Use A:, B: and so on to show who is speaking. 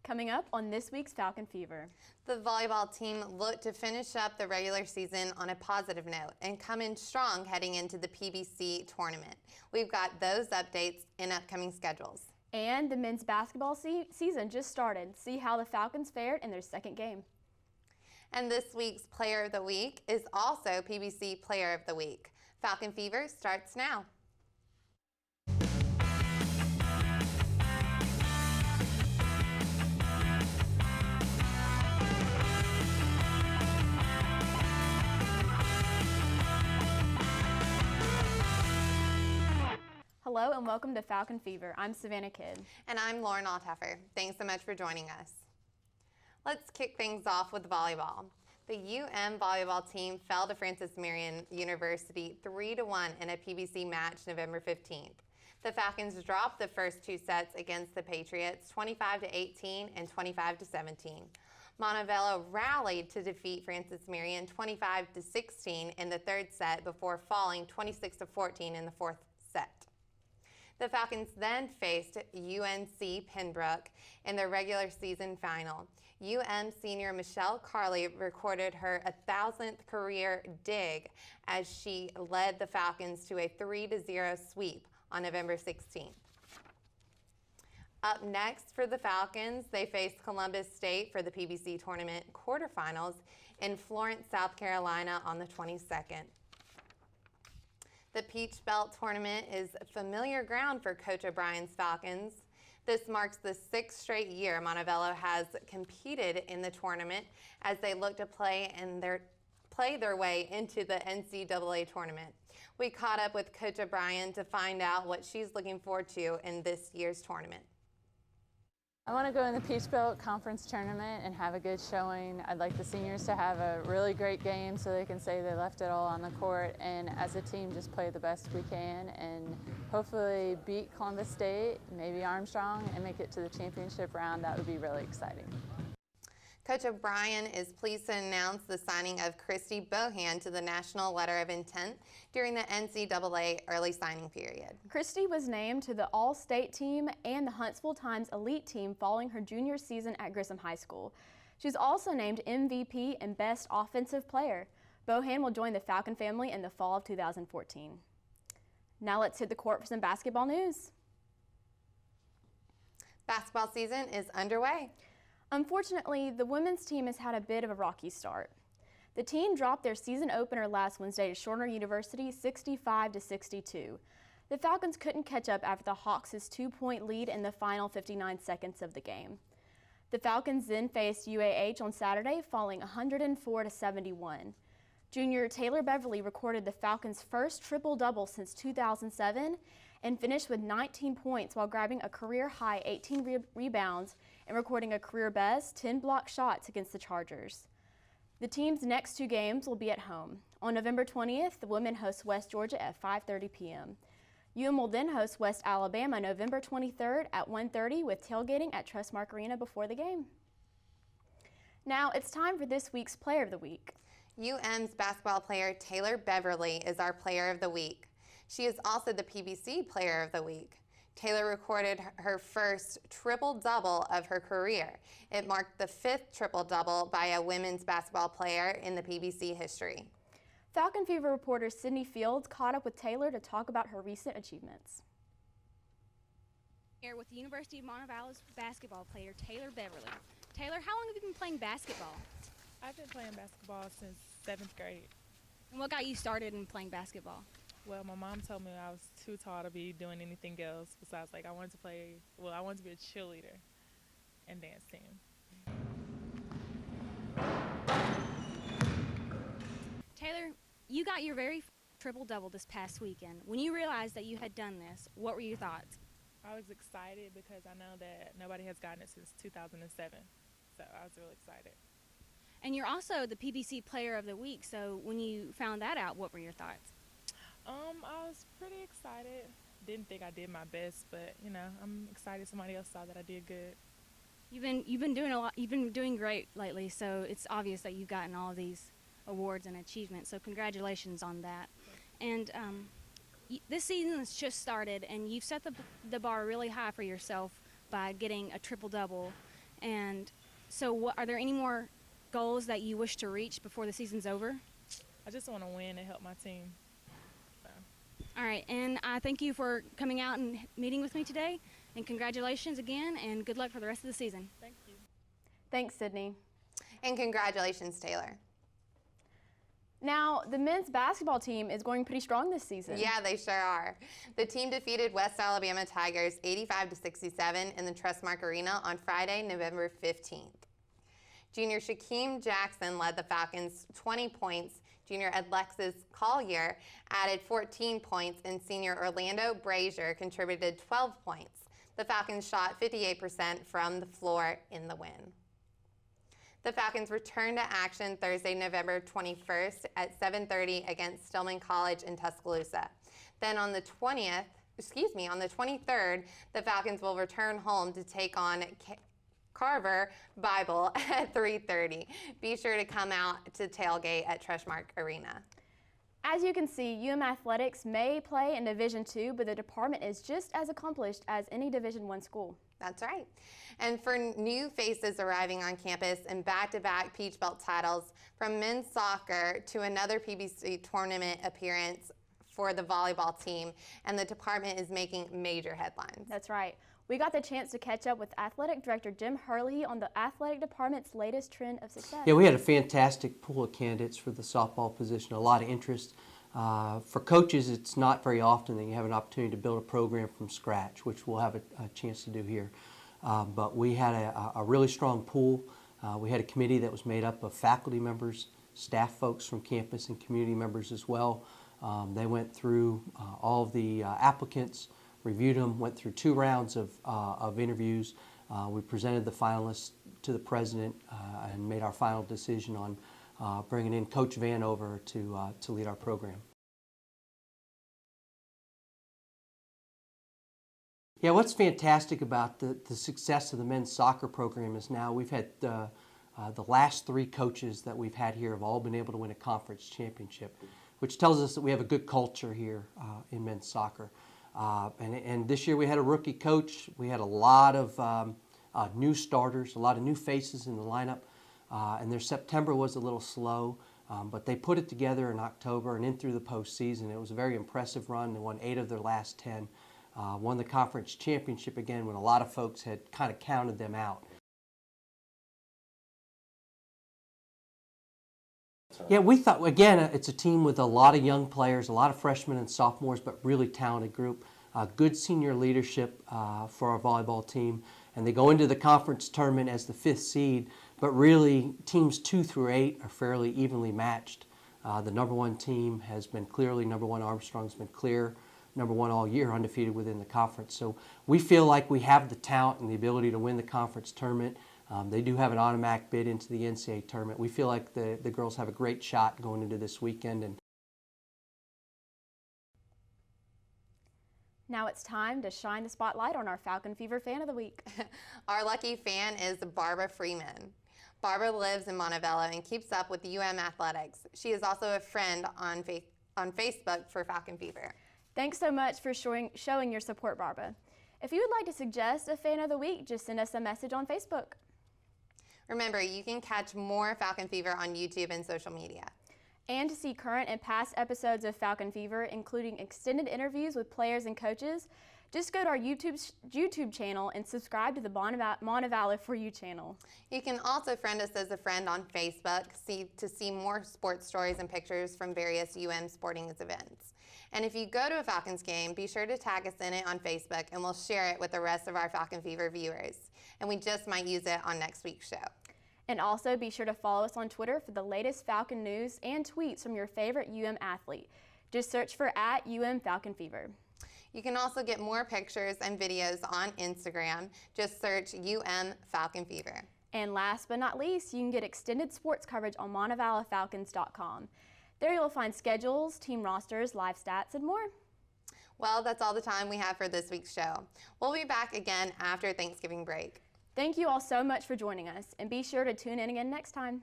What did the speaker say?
A: Coming up on this week's Falcon Fever.
B: The volleyball team looked to finish up the regular season on a positive note and come in strong heading into the PBC tournament. We've got those updates in upcoming schedules.
A: And the men's basketball season just started. See how the Falcons fared in their second game.
B: And this week's Player of the Week is also PBC Player of the Week. Falcon Fever starts now.
A: Hello and welcome to Falcon Fever. I'm Savannah Kidd.
B: And I'm Lauren Alteffer. Thanks so much for joining us. Let's kick things off with volleyball. The UM volleyball team fell to Francis Marion University 3-1 in a PBC match November 15th. The Falcons dropped the first two sets against the Patriots 25-18 and 25-17. Montevallo rallied to defeat Francis Marion 25-16 in the third set before falling 26-14 in the fourth set. The Falcons then faced UNC Pembroke in the regular season final. UM senior Michelle Carley recorded her 1,000th career dig as she led the Falcons to a 3-0 sweep on November 16th. Up next for the Falcons, they faced Columbus State for the PBC tournament quarterfinals in Florence, South Carolina on the 22nd. The Peach Belt tournament is familiar ground for Coach O'Brien's Falcons. This marks the sixth straight year Montevallo has competed in the tournament as they look to play their way into the NCAA tournament. We caught up with Coach O'Brien to find out what she's looking forward to in this year's tournament.
C: I want to go in the Peach Belt Conference tournament and have a good showing. I'd like the seniors to have a really great game so they can say they left it all on the court, and as a team just play the best we can and hopefully beat Columbus State, maybe Armstrong, and make it to the championship round. That would be really exciting.
B: Coach O'Brien is pleased to announce the signing of Christy Bohan to the National Letter of Intent during the NCAA early signing period.
A: Christy was named to the All-State team and the Huntsville Times Elite team following her junior season at Grissom High School. She's also named MVP and Best Offensive Player. Bohan will join the Falcon family in the fall of 2014. Now let's hit the court for some basketball news.
B: Basketball season is underway.
A: Unfortunately, the women's team has had a bit of a rocky start. The team dropped their season opener last Wednesday to Shorter University 65-62. The Falcons couldn't catch up after the Hawks' 2-point lead in the final 59 seconds of the game. The Falcons then faced UAH on Saturday, falling 104-71. Junior Taylor Beverly recorded the Falcons' first triple-double since 2007 and finished with 19 points while grabbing a career-high 18 rebounds and recording a career-best 10 block shots against the Chargers. The team's next two games will be at home. On November 20th, the women host West Georgia at 5:30 p.m. UM will then host West Alabama November 23rd at 1:30 with tailgating at Trustmark Arena before the game. Now it's time for this week's Player of the Week.
B: UM's basketball player Taylor Beverly is our Player of the Week. She is also the PBC Player of the Week. Taylor recorded her first triple-double of her career. It marked the fifth triple-double by a women's basketball player in the PBC history.
A: Falcon Fever reporter Sydney Fields caught up with Taylor to talk about her recent achievements.
D: Here with the University of Montevallo's basketball player Taylor Beverly. Taylor, how long have you been playing basketball?
E: I've been playing basketball since 7th grade.
D: And what got you started in playing basketball?
E: Well, my mom told me I was too tall to be doing anything else besides, I wanted to be a cheerleader and dance team.
D: Taylor, you got your very triple-double this past weekend. When you realized that you had done this, what were your thoughts?
E: I was excited because I know that nobody has gotten it since 2007, so I was really excited.
D: And you're also the PBC Player of the Week, so when you found that out, what were your thoughts?
E: I was pretty excited. Didn't think I did my best, but I'm excited somebody else saw that I did good.
D: You've been doing a lot. You've been doing great lately, so it's obvious that you've gotten all of these awards and achievements. So congratulations on that. And this season has just started, and you've set the bar really high for yourself by getting a triple-double. And so are there any more goals that you wish to reach before the season's over?
E: I just want to win and help my team. So.
D: All right, and I thank you for coming out and meeting with me today, and congratulations again, and good luck for the rest of the season.
E: Thank you.
A: Thanks, Sydney.
B: And congratulations, Taylor.
A: Now, the men's basketball team is going pretty strong this season.
B: Yeah, they sure are. The team defeated West Alabama Tigers 85-67 in the Trustmark Arena on Friday, November 15th. Junior Shaquem Jackson led the Falcons 20 points. Junior Alexis Collier added 14 points, and senior Orlando Brazier contributed 12 points. The Falcons shot 58% from the floor in the win. The Falcons return to action Thursday, November 21st at 7:30 against Stillman College in Tuscaloosa. Then on the 23rd, the Falcons will return home to take on Carver Bible at 3:30. Be sure to come out to tailgate at Trustmark Arena.
A: As you can see, Athletics may play in Division II, but the department is just as accomplished as any Division I school.
B: That's right. And for new faces arriving on campus and back-to-back Peach Belt titles, from men's soccer to another PBC tournament appearance for the volleyball team, and the department is making major headlines.
A: That's right. We got the chance to catch up with Athletic Director Jim Herlihy on the athletic department's latest trend of success.
F: Yeah, we had a fantastic pool of candidates for the softball position, a lot of interest. For coaches, it's not very often that you have an opportunity to build a program from scratch, which we'll have a chance to do here. But we had a really strong pool. We had a committee that was made up of faculty members, staff folks from campus, and community members as well. They went through all of the applicants, reviewed them, went through 2 rounds of interviews. We presented the finalists to the president and made our final decision on bringing in Coach Van over to lead our program. Yeah, what's fantastic about the success of the men's soccer program is now we've had the last 3 coaches that we've had here have all been able to win a conference championship, which tells us that we have a good culture here in men's soccer. And this year we had a rookie coach. We had a lot of new starters, a lot of new faces in the lineup. And their September was a little slow, but they put it together in October and in through the postseason. It was a very impressive run. They won 8 of their last 10. Won the conference championship again when a lot of folks had kind of counted them out. Yeah, we thought, again, it's a team with a lot of young players, a lot of freshmen and sophomores, but really talented group. Good senior leadership for our volleyball team. And they go into the conference tournament as the 5th seed, but really teams 2 through 8 are fairly evenly matched. The number 1 team has been clearly number 1. Armstrong's been clear number 1 all year, undefeated within the conference. So we feel like we have the talent and the ability to win the conference tournament. They do have an automatic bid into the NCAA tournament. We feel like the girls have a great shot going into this weekend. And
A: now it's time to shine the spotlight on our Falcon Fever Fan of the Week.
B: Our lucky fan is Barbara Freeman. Barbara lives in Montevallo and keeps up with Athletics. She is also a friend on Facebook for Falcon Fever.
A: Thanks so much for showing your support, Barbara. If you would like to suggest a Fan of the Week, just send us a message on Facebook.
B: Remember, you can catch more Falcon Fever on YouTube and social media.
A: And to see current and past episodes of Falcon Fever, including extended interviews with players and coaches, just go to our YouTube channel and subscribe to the Montevallo For You channel.
B: You can also friend us as a friend on Facebook to see more sports stories and pictures from various sporting events. And if you go to a Falcons game, be sure to tag us in it on Facebook, and we'll share it with the rest of our Falcon Fever viewers. And we just might use it on next week's show.
A: And also be sure to follow us on Twitter for the latest Falcon news and tweets from your favorite athlete. Just search for @FalconFever.
B: You can also get more pictures and videos on Instagram. Just search Falcon Fever.
A: And last but not least, you can get extended sports coverage on MontevalloFalcons.com. There you'll find schedules, team rosters, live stats, and more.
B: Well, that's all the time we have for this week's show. We'll be back again after Thanksgiving break.
A: Thank you all so much for joining us, and be sure to tune in again next time.